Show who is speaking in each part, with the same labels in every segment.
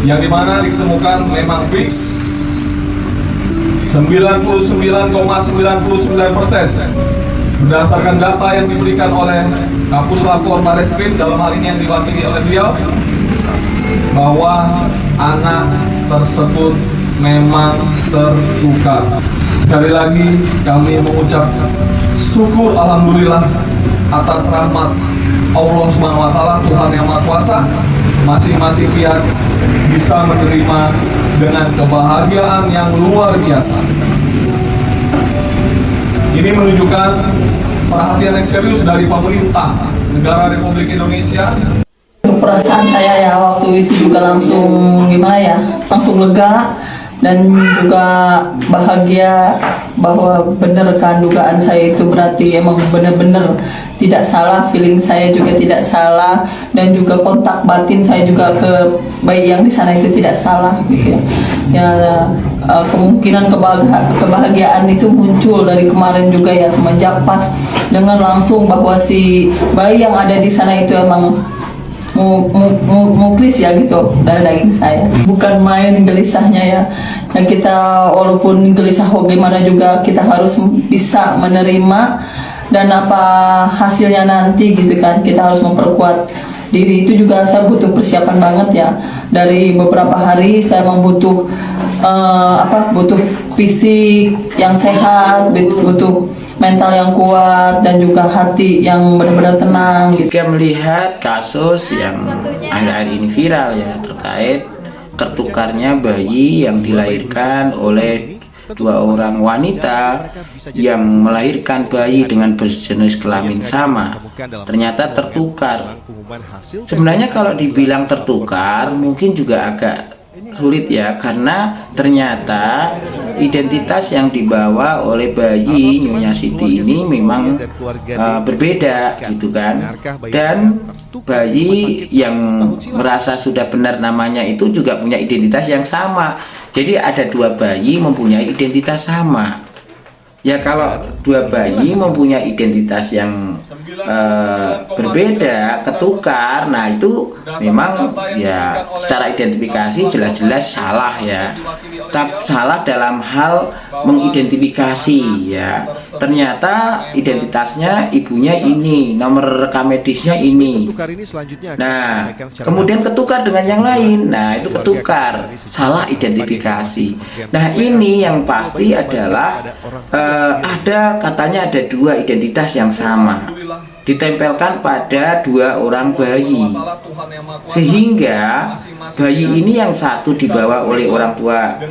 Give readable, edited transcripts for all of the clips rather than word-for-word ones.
Speaker 1: yang dimana ditemukan memang fix 99,99% berdasarkan data yang diberikan oleh Kapus Lapor Bareskrim, dalam hal ini yang diwakili oleh beliau, bahwa anak tersebut memang tertukar. Sekali lagi kami mengucap syukur alhamdulillah atas rahmat Allah SWT, Tuhan Yang Maha Kuasa. Masing-masing pihak bisa menerima dengan kebahagiaan yang luar biasa. Ini menunjukkan perhatian yang serius dari pemerintah negara Republik Indonesia.
Speaker 2: Perasaan saya ya waktu itu juga langsung gimana ya, langsung lega dan juga bahagia bahwa benar kan dugaan saya itu berarti emang benar-benar tidak salah, feeling saya juga tidak salah, dan juga kontak batin saya juga ke bayi yang di sana itu tidak salah gitu ya. Kemungkinan kebahagiaan itu muncul dari kemarin juga ya, semenjak pas dengar langsung bahwa si bayi yang ada di sana itu emang muklis ya gitu dari daging saya. Bukan main gelisahnya ya, dan kita walaupun gelisah bagaimana juga kita harus bisa menerima, dan apa hasilnya nanti gitu kan, kita harus memperkuat diri. Itu juga saya butuh persiapan banget ya, dari beberapa hari saya membutuh butuh fisik yang sehat, butuh mental yang kuat, dan juga hati yang benar-benar tenang gitu.
Speaker 3: Jika melihat kasus yang akhir-akhir ini viral ya, terkait tertukarnya bayi yang dilahirkan oleh dua orang wanita yang melahirkan bayi dengan berjenis kelamin sama, ternyata tertukar. Sebenarnya kalau dibilang tertukar mungkin juga agak sulit ya, karena ternyata identitas yang dibawa oleh bayi Nyonya Siti ini memang berbeda gitu kan, dan bayi yang merasa sudah benar namanya itu juga punya identitas yang sama. Jadi ada dua bayi mempunyai identitas sama ya. Kalau dua bayi mempunyai identitas yang berbeda, ketukar, nah itu memang ya secara identifikasi jelas-jelas salah ya. Tapi salah dalam hal mengidentifikasi ya. Ternyata identitasnya ibunya ini, nomor rekam medisnya ini. Nah, kemudian ketukar dengan yang lain. Nah, itu ketukar, salah identifikasi. Nah, ini yang pasti adalah katanya ada dua identitas yang sama ditempelkan pada dua orang bayi, sehingga bayi ini yang satu dibawa oleh orang tua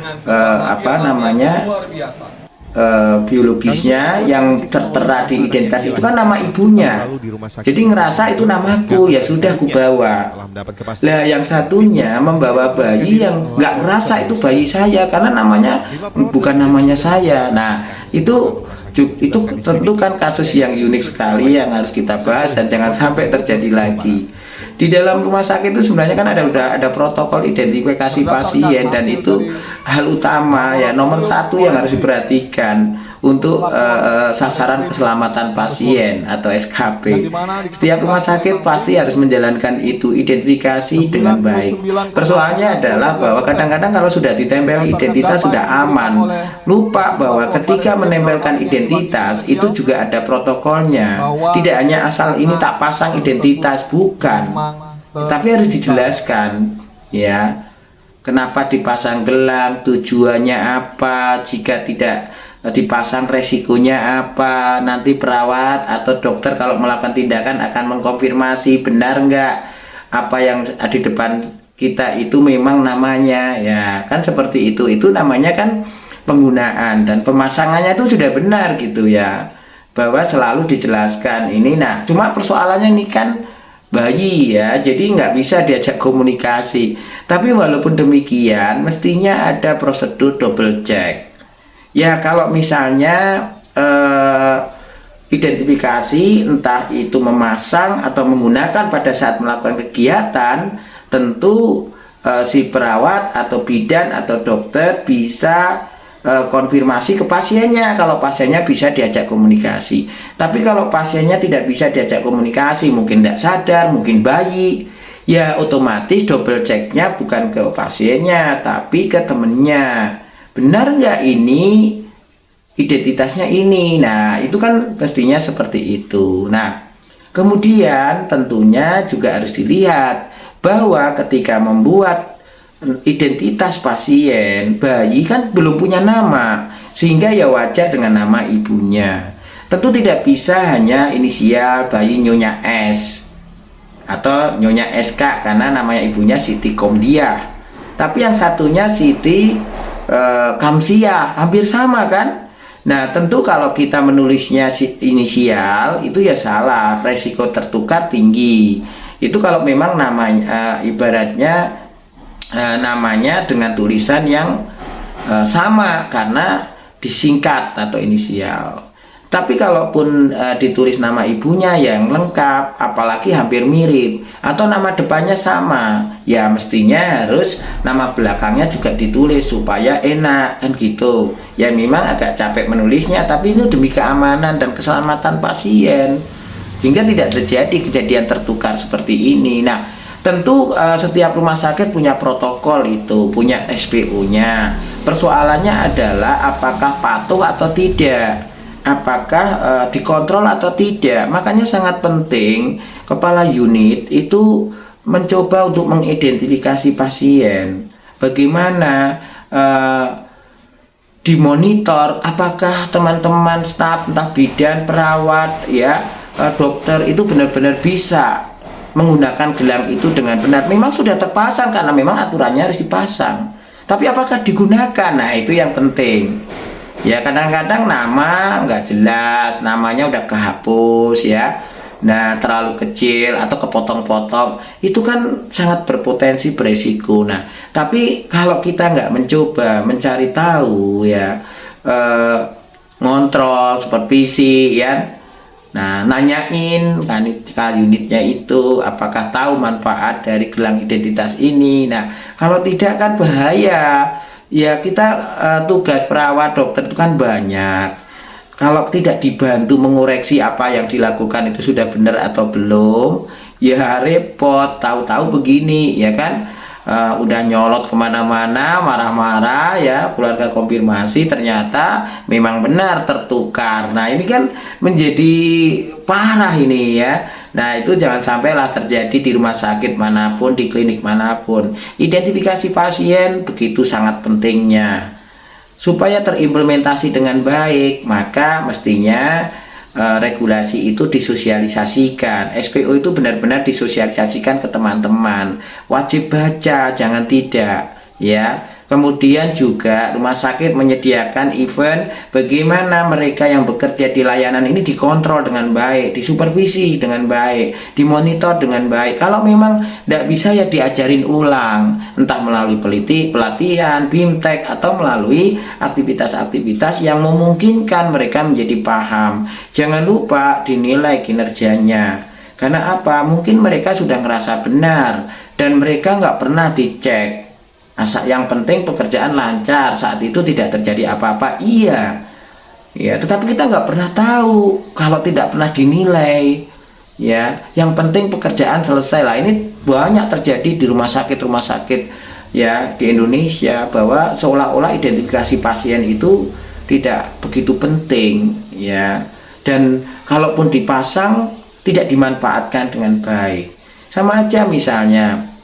Speaker 3: biologisnya yang tertera di identitas itu kan nama ibunya, jadi ngerasa itu namaku, ya sudah ku bawa. Lah yang satunya membawa bayi yang nggak ngerasa itu bayi saya karena namanya bukan namanya saya. Nah itu tentu kan kasus yang unik sekali yang harus kita bahas dan jangan sampai terjadi lagi. Di dalam rumah sakit itu sebenarnya kan ada protokol identifikasi pasien, dan itu hal utama ya, nomor satu yang harus diperhatikan untuk sasaran keselamatan pasien atau SKP. Setiap rumah sakit pasti harus menjalankan itu, identifikasi dengan baik. Persoalannya adalah bahwa kadang-kadang kalau sudah ditempel identitas sudah aman, lupa bahwa ketika menempelkan identitas itu juga ada protokolnya. Tidak hanya asal ini tak pasang identitas, bukan, tapi harus dijelaskan ya, kenapa dipasang gelang, tujuannya apa, jika tidak dipasang resikonya apa, nanti perawat atau dokter kalau melakukan tindakan akan mengkonfirmasi benar nggak apa yang di depan kita itu memang namanya ya, kan seperti itu namanya kan penggunaan, dan pemasangannya itu sudah benar gitu ya, bahwa selalu dijelaskan ini. Nah cuma persoalannya ini kan bayi ya, jadi nggak bisa diajak komunikasi. Tapi walaupun demikian mestinya ada prosedur double check ya. Kalau misalnya identifikasi entah itu memasang atau menggunakan pada saat melakukan kegiatan, tentu si perawat atau bidan atau dokter bisa konfirmasi ke pasiennya kalau pasiennya bisa diajak komunikasi. Tapi kalau pasiennya tidak bisa diajak komunikasi, mungkin tidak sadar, mungkin bayi, ya otomatis double checknya bukan ke pasiennya tapi ke temennya, benar nggak ini identitasnya ini. Nah itu kan mestinya seperti itu. Nah kemudian tentunya juga harus dilihat bahwa ketika membuat identitas pasien, bayi kan belum punya nama, sehingga ya wajar dengan nama ibunya. Tentu tidak bisa hanya inisial bayi Nyonya S atau Nyonya SK karena namanya ibunya Siti Komdiah, tapi yang satunya Siti Kamsia, hampir sama kan. Nah tentu kalau kita menulisnya inisial itu ya salah, resiko tertukar tinggi. Itu kalau memang namanya ibaratnya namanya dengan tulisan yang sama karena disingkat atau inisial. Tapi kalaupun ditulis nama ibunya yang lengkap, apalagi hampir mirip, atau nama depannya sama, ya mestinya harus nama belakangnya juga ditulis supaya enak kan gitu. Ya memang agak capek menulisnya, tapi itu demi keamanan dan keselamatan pasien, sehingga tidak terjadi kejadian tertukar seperti ini. Nah tentu setiap rumah sakit punya protokol itu, punya SPO-nya. Persoalannya adalah apakah patuh atau tidak, apakah dikontrol atau tidak. Makanya sangat penting kepala unit itu mencoba untuk mengidentifikasi pasien. Bagaimana dimonitor apakah teman-teman staf, entah bidan, perawat, ya dokter itu benar-benar bisa menggunakan gelang itu dengan benar. Memang sudah terpasang karena memang aturannya harus dipasang. Tapi apakah digunakan? Nah itu yang penting. Ya kadang-kadang nama nggak jelas, namanya udah kehapus ya. Nah terlalu kecil atau kepotong-potong, itu kan sangat berpotensi beresiko. Nah tapi kalau kita nggak mencoba mencari tahu ya, ngontrol, supervisi ya, nah nanyain kan unitnya itu apakah tahu manfaat dari gelang identitas ini. Nah kalau tidak kan bahaya. Ya kita tugas perawat dokter itu kan banyak. Kalau tidak dibantu mengoreksi apa yang dilakukan itu sudah benar atau belum, ya repot. Tahu-tahu begini ya kan, udah nyolot kemana-mana, marah-marah ya, keluarga konfirmasi ternyata memang benar tertukar. Nah ini kan menjadi parah ini ya. Nah itu jangan sampailah terjadi di rumah sakit manapun, di klinik manapun. Identifikasi pasien begitu sangat pentingnya. Supaya terimplementasi dengan baik, maka mestinya regulasi itu disosialisasikan. SPO itu benar-benar disosialisasikan ke teman-teman. Wajib baca, jangan tidak ya. Kemudian juga rumah sakit menyediakan event bagaimana mereka yang bekerja di layanan ini dikontrol dengan baik, disupervisi dengan baik, dimonitor dengan baik. Kalau memang tidak bisa ya diajarin ulang, entah melalui pelatihan, BIMTEK, atau melalui aktivitas-aktivitas yang memungkinkan mereka menjadi paham. Jangan lupa dinilai kinerjanya. Karena apa? Mungkin mereka sudah ngerasa benar dan mereka nggak pernah dicek. Yang penting pekerjaan lancar, saat itu tidak terjadi apa-apa, iya ya, tetapi kita nggak pernah tahu kalau tidak pernah dinilai ya. Yang penting pekerjaan selesai lah. Ini banyak terjadi di rumah sakit ya di Indonesia, bahwa seolah-olah identifikasi pasien itu tidak begitu penting ya, dan kalaupun dipasang tidak dimanfaatkan dengan baik. Sama aja misalnya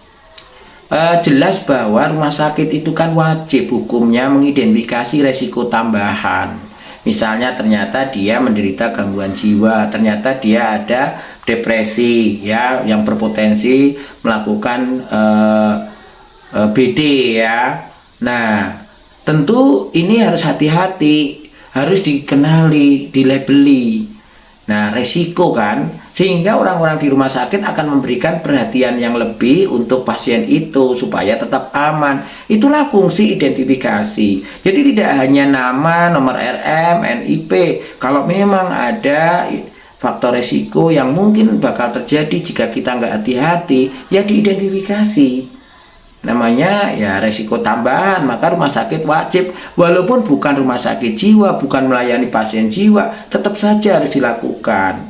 Speaker 3: jelas bahwa rumah sakit itu kan wajib hukumnya mengidentifikasi resiko tambahan. Misalnya ternyata dia menderita gangguan jiwa, ternyata dia ada depresi ya yang berpotensi melakukan BD ya. Nah tentu ini harus hati-hati, harus dikenali, dilabeli. Nah resiko kan, sehingga orang-orang di rumah sakit akan memberikan perhatian yang lebih untuk pasien itu supaya tetap aman. Itulah fungsi identifikasi. Jadi tidak hanya nama, nomor RM, NIP. Kalau memang ada faktor resiko yang mungkin bakal terjadi jika kita nggak hati-hati, ya diidentifikasi. Namanya ya resiko tambahan, maka rumah sakit wajib, walaupun bukan rumah sakit jiwa, bukan melayani pasien jiwa, tetap saja harus dilakukan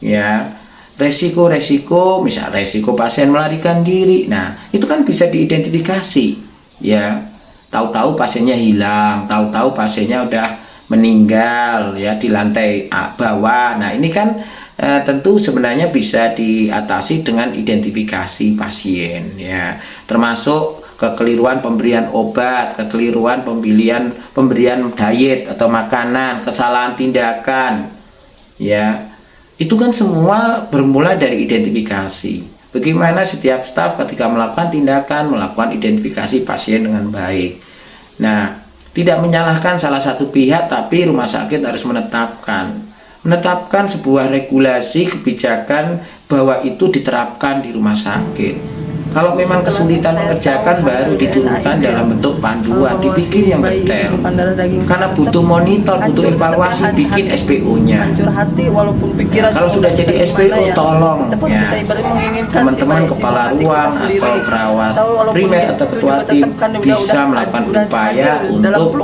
Speaker 3: ya. resiko-resiko, misal resiko pasien melarikan diri. Nah, itu kan bisa diidentifikasi, ya. Tahu-tahu pasiennya hilang, tahu-tahu pasiennya udah meninggal, ya, di lantai bawah. Nah, ini kan tentu sebenarnya bisa diatasi dengan identifikasi pasien, ya, termasuk kekeliruan pemberian obat, kekeliruan pemberian diet atau makanan, kesalahan tindakan, ya. Itu kan semua bermula dari identifikasi. Bagaimana setiap staf ketika melakukan tindakan, melakukan identifikasi pasien dengan baik. Nah, tidak menyalahkan salah satu pihak, tapi rumah sakit harus menetapkan sebuah regulasi kebijakan bahwa itu diterapkan di rumah sakit. Kalau memang kesulitan mengerjakan, baru diturunkan dalam bentuk panduan, dibikin yang detail. Karena butuh monitor, butuh evaluasi, bikin SPO-nya. Kalau sudah jadi SPO, tolong ya teman-teman kepala ruang atau perawat primer atau ketua tim bisa melakukan upaya untuk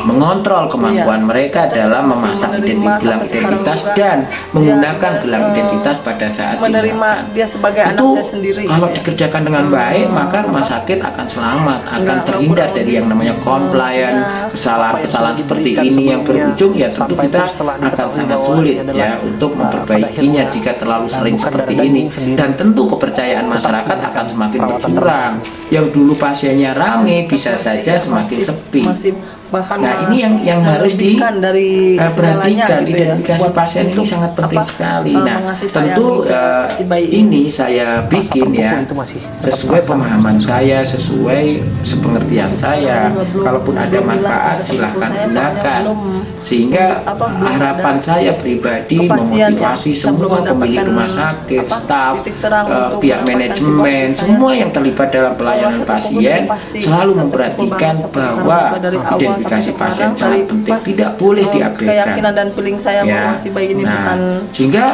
Speaker 3: mengontrol kemampuan mereka dalam memasang gelang identitas dan menggunakan gelang identitas pada saat
Speaker 2: menerima dia sebagai anak saya sendiri.
Speaker 3: Kalau dikerjakan dengan baik, maka rumah sakit akan selamat, akan terhindar dari yang namanya compliance, kesalahan-kesalahan seperti ini yang berujung, ya tentu kita akan sangat sulit ya untuk memperbaikinya jika terlalu sering seperti ini. Dan tentu kepercayaan masyarakat akan semakin berkurang. Yang dulu pasiennya rame bisa saja semakin sepi. Nah, ini yang harus diperhatikan. Identifikasi pasien ini sangat penting sekali. Nah, tentu ini saya bikin ya sesuai pemahaman saya, sesuai sepengertian saya. Kalaupun ada manfaat, silahkan gunakan. Sehingga harapan saya pribadi memotivasi semua pemilik rumah sakit, staf, pihak manajemen, semua yang terlibat dalam pelayanan pasien selalu memperhatikan bahwa identifikasi pasien sangat penting, tidak boleh diabaikan.
Speaker 2: Keyakinan dan feeling saya bahwa si bayi ini bukan,
Speaker 3: sehingga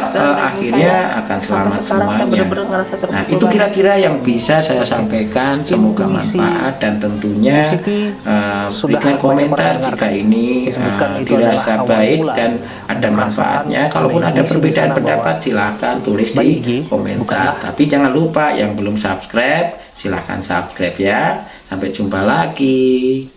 Speaker 3: akhirnya akan selamat semuanya. Nah, itu kira-kira yang bisa saya sampaikan. Semoga manfaat dan tentunya berikan komentar jika ini dirasa baik dan ada manfaatnya. Kalaupun ada perbedaan pendapat, silahkan tulis di komentar. Tapi jangan lupa yang belum subscribe, silahkan subscribe ya. Sampai jumpa lagi.